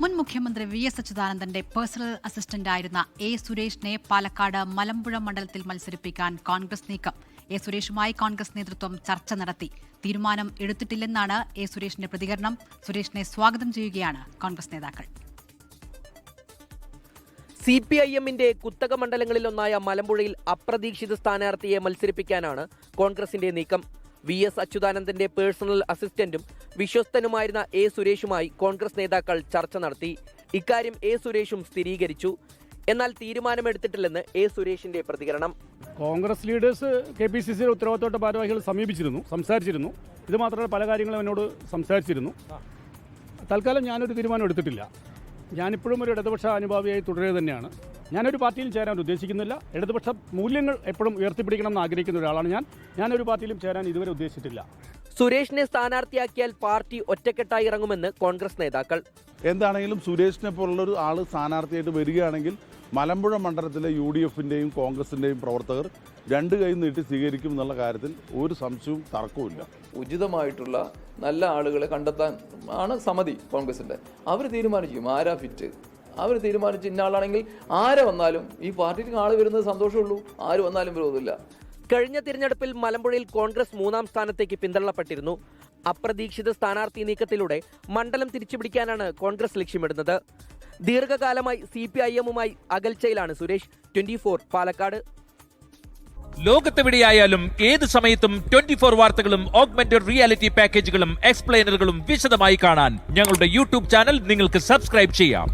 മുൻ മുഖ്യമന്ത്രി വി.എസ്. അച്യുതാനന്ദന്റെ പേഴ്സണൽ അസിസ്റ്റന്റായിരുന്ന എ. സുരേഷിനെ പാലക്കാട് മലമ്പുഴ മണ്ഡലത്തിൽ മത്സരിപ്പിക്കാൻ കോൺഗ്രസ് നീക്കം. എ. സുരേഷുമായി കോൺഗ്രസ് നേതൃത്വം ചർച്ച നടത്തി. തീരുമാനം എടുത്തിട്ടില്ലെന്നാണ് എ. സുരേഷിന്റെ പ്രതികരണം. സുരേഷിനെ സ്വാഗതം ചെയ്യുകയാണ് കോൺഗ്രസ് നേതാക്കൾ. CPIM-ന്റെ കുത്തക മണ്ഡലങ്ങളിലൊന്നായ മലമ്പുഴയിൽ അപ്രതീക്ഷിത സ്ഥാനാർത്ഥിയെ മത്സരിപ്പിക്കാനാണ് കോൺഗ്രസിന്റെ നീക്കം. വി.എസ്. അച്യുതാനന്ദന്റെ പേഴ്സണൽ അസിസ്റ്റന്റും വിശ്വസ്തനുമായിരുന്ന എ. സുരേഷുമായി കോൺഗ്രസ് നേതാക്കൾ ചർച്ച നടത്തി. ഇക്കാര്യം എ. സുരേഷും സ്ഥിരീകരിച്ചു. എന്നാൽ തീരുമാനമെടുത്തിട്ടില്ലെന്ന് എ. സുരേഷിന്റെ പ്രതികരണം. കോൺഗ്രസ് ലീഡേഴ്സ് KPCC ഉത്തരവാദിത്തപ്പെട്ട ഭാരവാഹികൾ സംസാരിച്ചിരുന്നു. ഇത് മാത്രമല്ല പല കാര്യങ്ങളും എന്നോട് സംസാരിച്ചിരുന്നു. തൽക്കാലം ഞാനൊരു തീരുമാനം എടുത്തിട്ടില്ല. ഞാനിപ്പോഴും ഒരു ഇടതുപക്ഷ അനുഭാവിയായി തുടരുക തന്നെയാണ്. ഞാനൊരു പാർട്ടിയിലും ചേരാൻ ഉദ്ദേശിക്കുന്നില്ല. ഇടതുപക്ഷ മൂല്യങ്ങൾ എപ്പോഴും ഉയർത്തിപ്പിടിക്കണം എന്ന് ആഗ്രഹിക്കുന്ന ഒരാളാണ് ഞാനൊരു പാർട്ടിയിലും ചേരാൻ ഇതുവരെ ഉദ്ദേശിച്ചിട്ടില്ല. സുരേഷിനെ സ്ഥാനാർത്ഥിയാക്കിയാൽ പാർട്ടി ഒറ്റക്കെട്ടായി ഇറങ്ങുമെന്ന് കോൺഗ്രസ് നേതാക്കൾ. എന്താണെങ്കിലും സുരേഷിനെ പോലുള്ളൊരു ആൾ സ്ഥാനാർത്ഥിയായിട്ട് വരികയാണെങ്കിൽ മലമ്പുഴ മണ്ഡലത്തിലെ UDF-ന്റെയും കോൺഗ്രസിൻ്റെയും പ്രവർത്തകർ രണ്ട് കൈ നീട്ടി സ്വീകരിക്കും എന്നുള്ള കാര്യത്തിൽ ഒരു സംശയവും തർക്കവുമില്ല. ഉചിതമായിട്ടുള്ള നല്ല ആളുകളെ കണ്ടെത്താൻ ആണ് സമിതി കോൺഗ്രസിൻ്റെ. അവർ തീരുമാനിക്കും ആരാ ഫിറ്റ്. അവർ തീരുമാനിച്ച് ഇന്ന ആളാണെങ്കിൽ ആരെ വന്നാലും ഈ പാർട്ടിയിൽ ആൾ വരുന്നത് സന്തോഷമുള്ളൂ. ആര് വന്നാലും വിരോധമില്ല. കഴിഞ്ഞ തിരഞ്ഞെടുപ്പിൽ മലമ്പുഴയിൽ കോൺഗ്രസ് 3ാം സ്ഥാനത്തേക്ക് പിന്തള്ളപ്പെട്ടിരുന്നു. അപ്രതീക്ഷിത സ്ഥാനാർത്ഥി നീക്കത്തിലൂടെ മണ്ഡലം തിരിച്ചുപിടിക്കാനാണ് കോൺഗ്രസ് ലക്ഷ്യമിടുന്നത്. ദീർഘകാലമായി CPIM-മായി അകൽച്ചയിലാണ് സുരേഷ്. 24 പാലക്കാട്. ലോകത്തെവിടെയായാലും ഏത് സമയത്തും 24 വാർത്തകളും ഓഗ്മെന്റഡ് റിയാലിറ്റി പാക്കേജുകളും എക്സ്പ്ലെയിനറുകളും വിശദമായി കാണാൻ ഞങ്ങളുടെ YouTube ചാനൽ നിങ്ങൾക്ക് സബ്സ്ക്രൈബ് ചെയ്യാം.